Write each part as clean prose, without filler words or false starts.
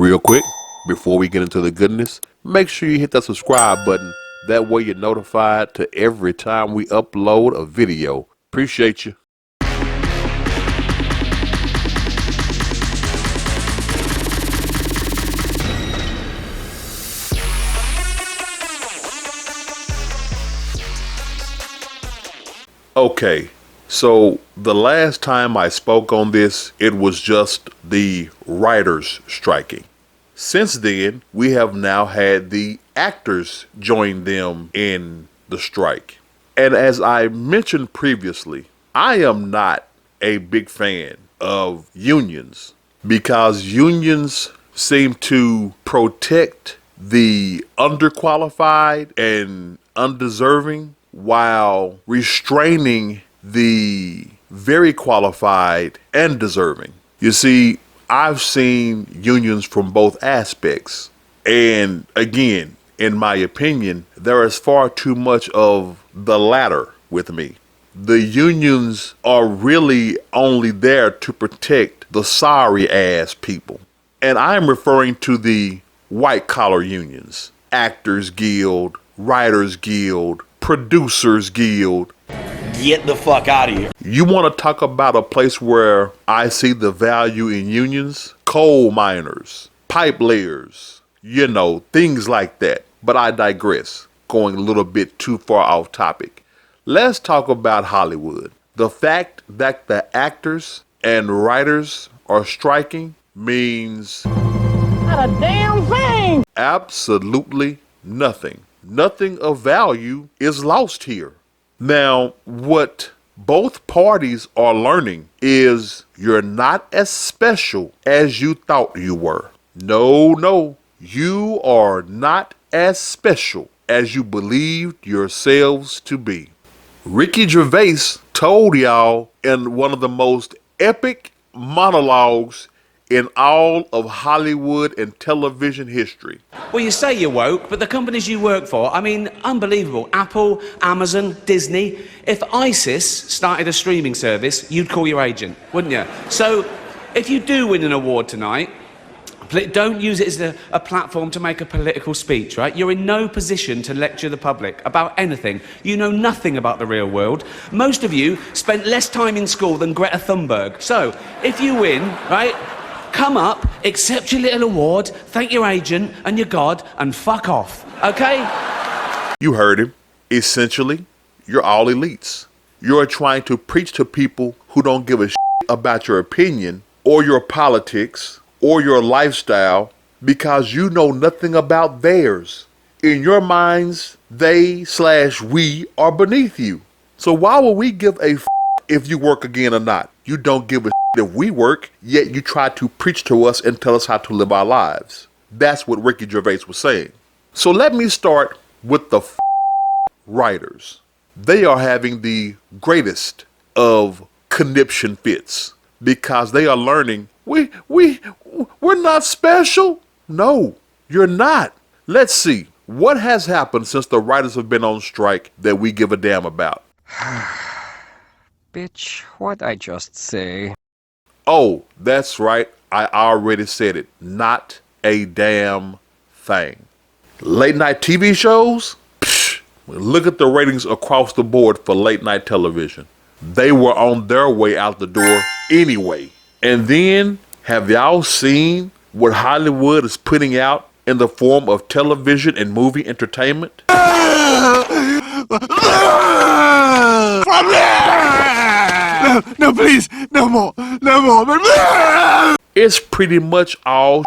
Real quick, before we get into the goodness, make sure you hit that subscribe button. That way you're notified to every time we upload a video. Appreciate you. Okay, so the last time I spoke on this, it was just the writers striking. Since then, we have now had the actors join them in the strike. And as I mentioned previously, I am not a big fan of unions because unions seem to protect the underqualified and undeserving while restraining the very qualified and deserving. You see, I've seen unions from both aspects. And again, in my opinion, there is far too much of the latter with me. The unions are really only there to protect the sorry ass people. And I'm referring to the white collar unions, Actors Guild, Writers Guild, Producers Guild. Get the fuck out of here. You want to talk about a place where I see the value in unions? Coal miners, pipe layers, things like that. But I digress, going a little bit too far off topic. Let's talk about Hollywood. The fact that the actors and writers are striking means not a damn thing. Absolutely nothing. Nothing of value is lost here. Now, what both parties are learning is you're not as special as you thought you were. No, you are not as special as you believed yourselves to be. Ricky Gervais told y'all in one of the most epic monologues in all of Hollywood and television history. Well, you say you're woke, but the companies you work for, unbelievable. Apple, Amazon, Disney. If ISIS started a streaming service, you'd call your agent, wouldn't you? So, if you do win an award tonight, don't use it as a platform to make a political speech, right? You're in no position to lecture the public about anything. You know nothing about the real world. Most of you spent less time in school than Greta Thunberg. So, if you win, right, come up, accept your little award, thank your agent and your God, and fuck off, okay? You heard him. Essentially, you're all elites. You're trying to preach to people who don't give a shit about your opinion or your politics or your lifestyle because you know nothing about theirs. In your minds, they/we are beneath you. So why would we give a if you work again or not? You don't give a if we work, yet you try to preach to us and tell us how to live our lives. That's what Ricky Gervais was saying. So let me start with the writers. They are having the greatest of conniption fits because they are learning we're not special. No, you're not. Let's see. What has happened since the writers have been on strike that we give a damn about? Bitch, what'd I just say? Oh, that's right. I already said it. Not a damn thing. Late night TV shows? Psh, look at the ratings across the board for late night television. They were on their way out the door anyway. And then, have y'all seen what Hollywood is putting out in the form of television and movie entertainment? No, please, no more. It's pretty much all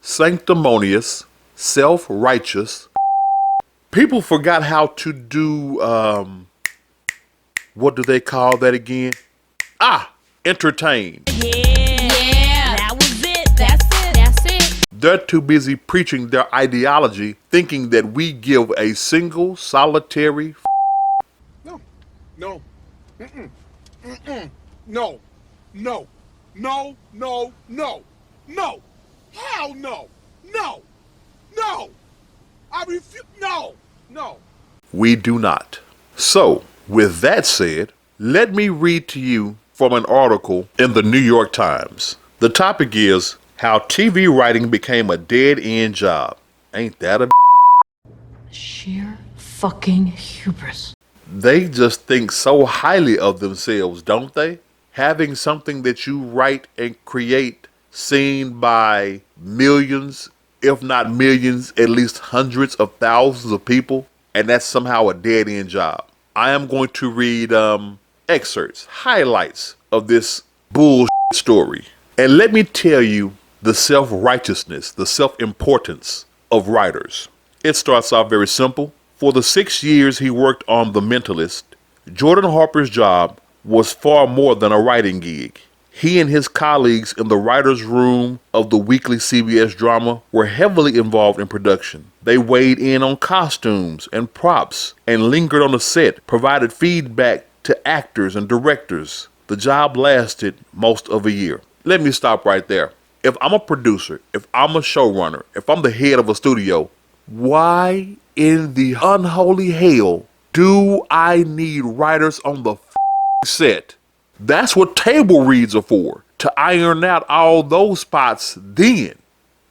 sanctimonious, self-righteous. People forgot how to do, what do they call that again? Entertain. Yeah, that was it. That's it. They're too busy preaching their ideology, thinking that we give a single, solitary No. No. Hell no. No. I refuse. No. We do not. So, with that said, let me read to you from an article in the New York Times. The topic is, How TV writing became a dead-end job. Ain't that a Sheer fucking hubris. They just think so highly of themselves, don't they? Having something that you write and create seen by millions, if not millions, at least hundreds of thousands of people, and that's somehow a dead-end job. I am going to read excerpts, highlights of this bullshit story. And let me tell you the self-righteousness, the self-importance of writers. It starts off very simple. For the 6 years he worked on The Mentalist, Jordan Harper's job was far more than a writing gig. He and his colleagues in the writer's room of the weekly CBS drama were heavily involved in production. They weighed in on costumes and props and lingered on the set, provided feedback to actors and directors. The job lasted most of a year. Let me stop right there. If I'm a producer, if I'm a showrunner, if I'm the head of a studio, why in the unholy hell do I need writers on the set? That's what table reads are for, to iron out all those spots then.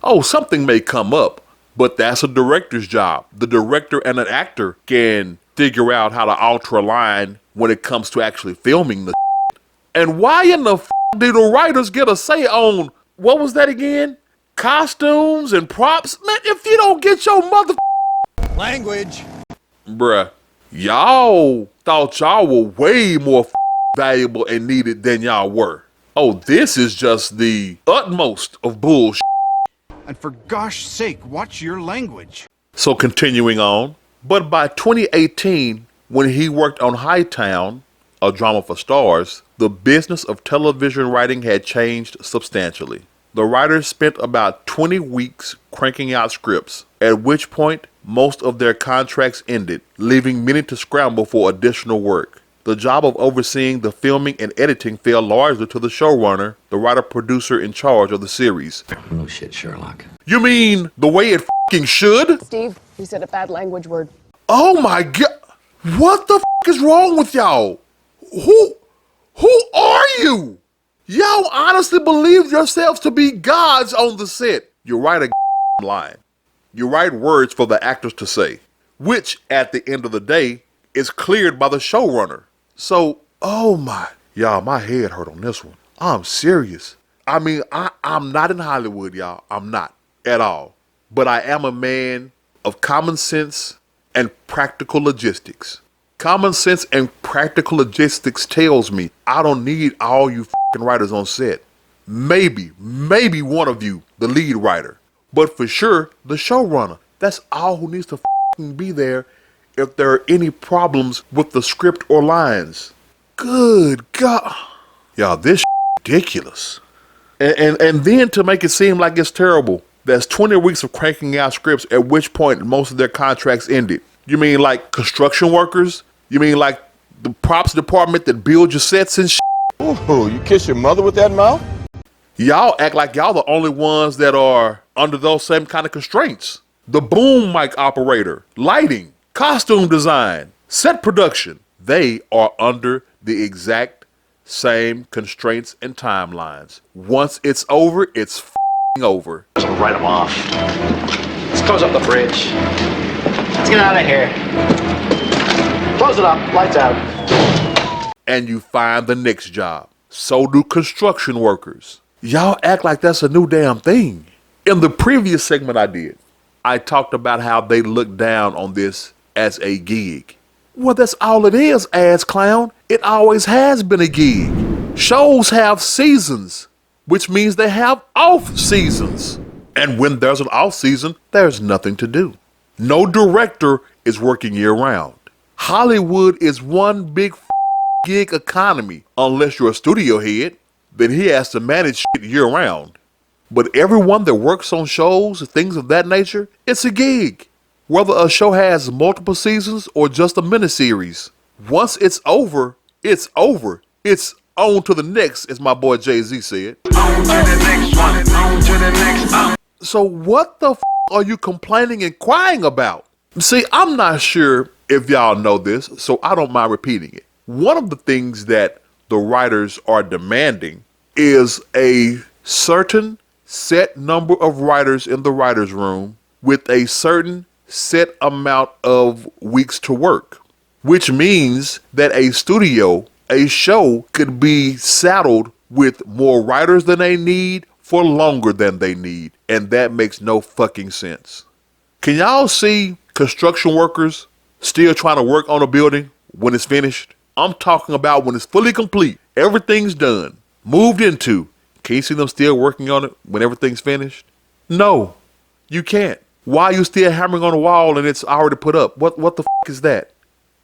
Oh, something may come up, but that's a director's job. The director and an actor can figure out how to alter a line when it comes to actually filming the And why in the do the writers get a say on, what was that again? Costumes and props? Man, if you don't get your mother Language. Bruh, y'all thought y'all were way more valuable and needed than y'all were. Oh, this is just the utmost of bullshit. And for gosh sake, watch your language. So continuing on, but by 2018, when he worked on Hightown, a drama for stars, the business of television writing had changed substantially. The writers spent about 20 weeks cranking out scripts, at which point most of their contracts ended, leaving many to scramble for additional work. The job of overseeing the filming and editing fell largely to the showrunner, the writer-producer in charge of the series. No shit, Sherlock. You mean the way it f***ing should? Steve, you said a bad language word. Oh my god! What the f*** is wrong with y'all? Who are you? Y'all honestly believe yourselves to be gods on the set. You write a line. You write words for the actors to say, which at the end of the day is cleared by the showrunner. So, oh my, y'all, my head hurt on this one. I'm serious. I mean, I'm not in Hollywood, y'all. I'm not at all. But I am a man of common sense and practical logistics. Common sense and practical logistics tells me I don't need all you f***ing writers on set. Maybe one of you, the lead writer. But for sure, the showrunner. That's all who needs to f***ing be there if there are any problems with the script or lines. Good God. Y'all, this ridiculous. And then to make it seem like it's terrible, that's 20 weeks of cranking out scripts, at which point most of their contracts ended. You mean like construction workers? You mean like the props department that builds your sets and shit? Ooh, you kiss your mother with that mouth? Y'all act like y'all the only ones that are under those same kind of constraints. The boom mic operator, lighting, costume design, set production, they are under the exact same constraints and timelines. Once it's over, it's f***ing over. Let's write them off. Let's close up the bridge. Let's get out of here. Close it up. Lights out. And you find the next job. So do construction workers. Y'all act like that's a new damn thing. In the previous segment I did, I talked about how they look down on this as a gig. Well, that's all it is, ass clown. It always has been a gig. Shows have seasons, which means they have off seasons. And when there's an off season, there's nothing to do. No director is working year round. Hollywood is one big gig economy. Unless you're a studio head, then he has to manage shit year round. But everyone that works on shows, things of that nature, it's a gig. Whether a show has multiple seasons or just a miniseries. Once it's over, it's over. It's on to the next, as my boy Jay-Z said. On to the next one, on to the next. So what the are you complaining and crying about? See, I'm not sure if y'all know this, so I don't mind repeating it. One of the things that the writers are demanding is a certain set number of writers in the writer's room with a certain set amount of weeks to work, which means that a studio, a show could be saddled with more writers than they need for longer than they need. And that makes no fucking sense. Can y'all see construction workers still trying to work on a building when it's finished? I'm talking about when it's fully complete, everything's done, moved into. Can you see them still working on it when everything's finished? No, you can't. Why are you still hammering on the wall and it's already put up? What the fuck is that?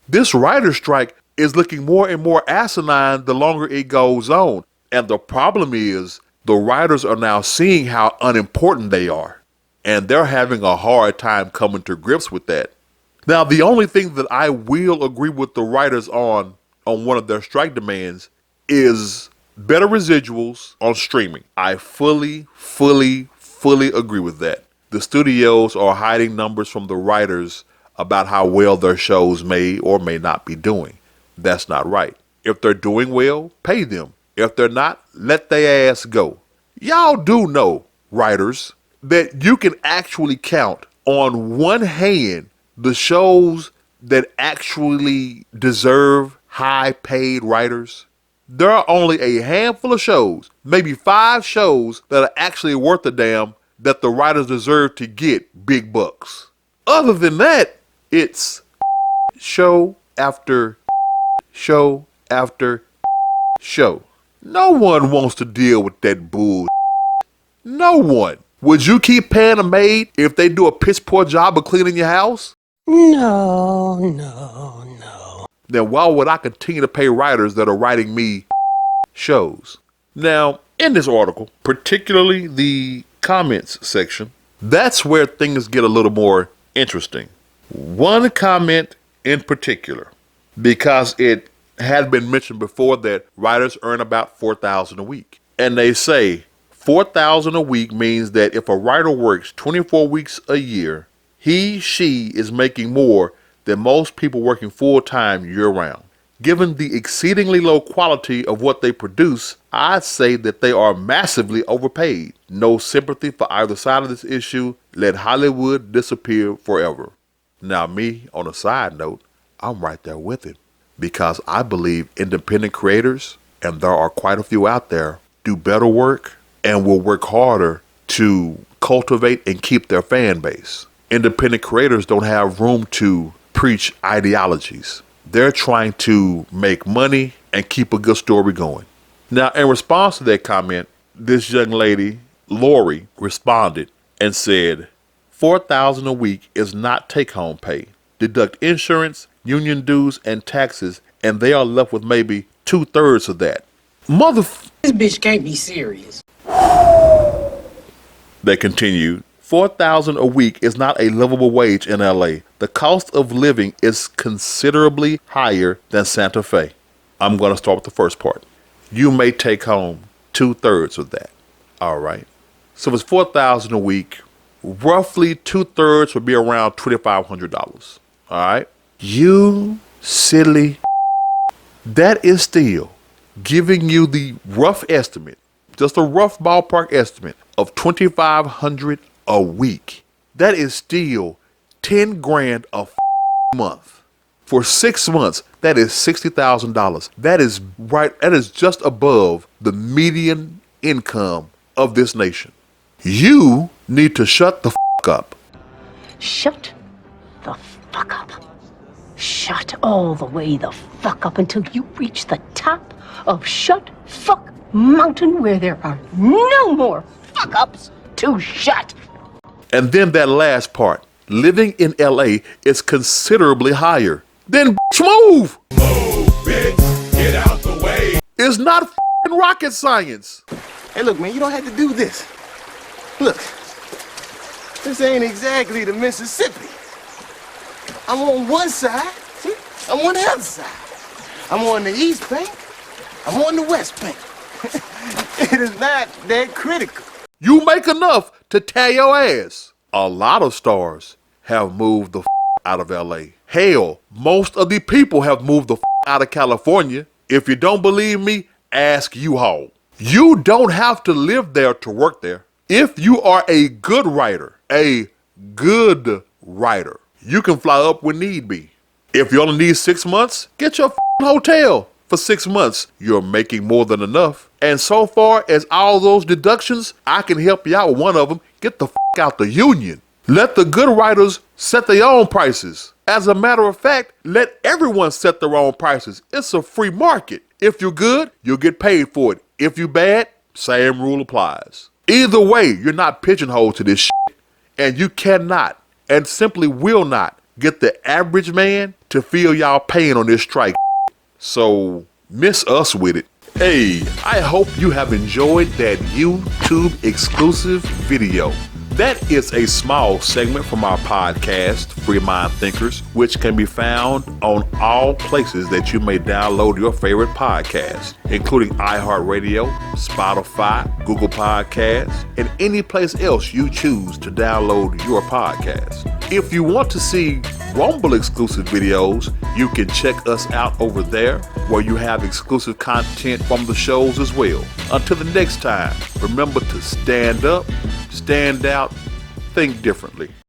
This writer's strike is looking more and more asinine the longer it goes on. And the problem is the writers are now seeing how unimportant they are. And they're having a hard time coming to grips with that. Now, the only thing that I will agree with the writers on one of their strike demands is better residuals on streaming. I fully agree with that. The studios are hiding numbers from the writers about how well their shows may or may not be doing. That's not right. If they're doing well, pay them. If they're not, let their ass go. Y'all do know, writers, that you can actually count on one hand the shows that actually deserve high paid writers. There are only a handful of shows, maybe 5 shows that are actually worth a damn that the writers deserve to get big bucks. Other than that, it's show after show after show. No one wants to deal with that bull. No one. Would you keep paying a maid if they do a piss poor job of cleaning your house? No. Then why would I continue to pay writers that are writing me shows? Now, in this article, particularly the comments section, that's where things get a little more interesting. One comment in particular, because it had been mentioned before that writers earn about $4,000 a week. And they say $4,000 a week means that if a writer works 24 weeks a year, she is making more than most people working full-time year-round. Given the exceedingly low quality of what they produce, I'd say that they are massively overpaid. No sympathy for either side of this issue. Let Hollywood disappear forever. Now me, on a side note, I'm right there with him, because I believe independent creators, and there are quite a few out there, do better work and will work harder to cultivate and keep their fan base. Independent creators don't have room to preach ideologies. They're trying to make money and keep a good story going. Now, in response to that comment, this young lady, Lori, responded and said, $4,000 a week is not take-home pay. Deduct insurance, union dues, and taxes, and they are left with maybe 2/3 of that. This bitch can't be serious. They continued, $4,000 a week is not a livable wage in LA. The cost of living is considerably higher than Santa Fe. I'm going to start with the first part. You may take home 2/3 of that. All right. So if it's $4,000 a week, roughly 2/3 would be around $2,500. All right. You silly. That is still giving you the rough estimate, just a rough ballpark estimate of $2,500 a week. That is still 10 grand a month. For 6 months, that is $60,000. That is right. That is just above the median income of this nation. You need to shut the up. Shut the fuck up. Shut all the way the fuck up until you reach the top of Shut Fuck Mountain, where there are no more fuck ups to shut. And then that last part, living in LA is considerably higher. Then move! Move, bitch, get out the way. It's not f***ing rocket science. Hey, look, man, you don't have to do this. Look, this ain't exactly the Mississippi. I'm on one side, see? I'm on the other side. I'm on the East Bank. I'm on the West Bank. It is not that critical. You make enough to tear your ass. A lot of stars have moved the out of LA. Hell, most of the people have moved the out of California. If you don't believe me, ask U-Haul. You don't have to live there to work there. If you are a good writer, you can fly up when need be. If you only need 6 months, get your hotel for 6 months. You're making more than enough. And so far as all those deductions, I can help you out with one of them. Get the out the union. Let the good writers set their own prices. As a matter of fact, let everyone set their own prices. It's a free market. If you're good, you'll get paid for it. If you're bad, same rule applies. Either way, you're not pigeonholed to this shit. And you cannot and simply will not get the average man to feel y'all pain on this strike. So miss us with it. Hey, I hope you have enjoyed that YouTube exclusive video. That is a small segment from our podcast, Free Mind Thinkers, which can be found on all places that you may download your favorite podcast, including iHeartRadio, Spotify, Google Podcasts, and any place else you choose to download your podcast. If you want to see Rumble exclusive videos, you can check us out over there, where you have exclusive content from the shows as well. Until the next time, remember to stand up, stand out, think differently.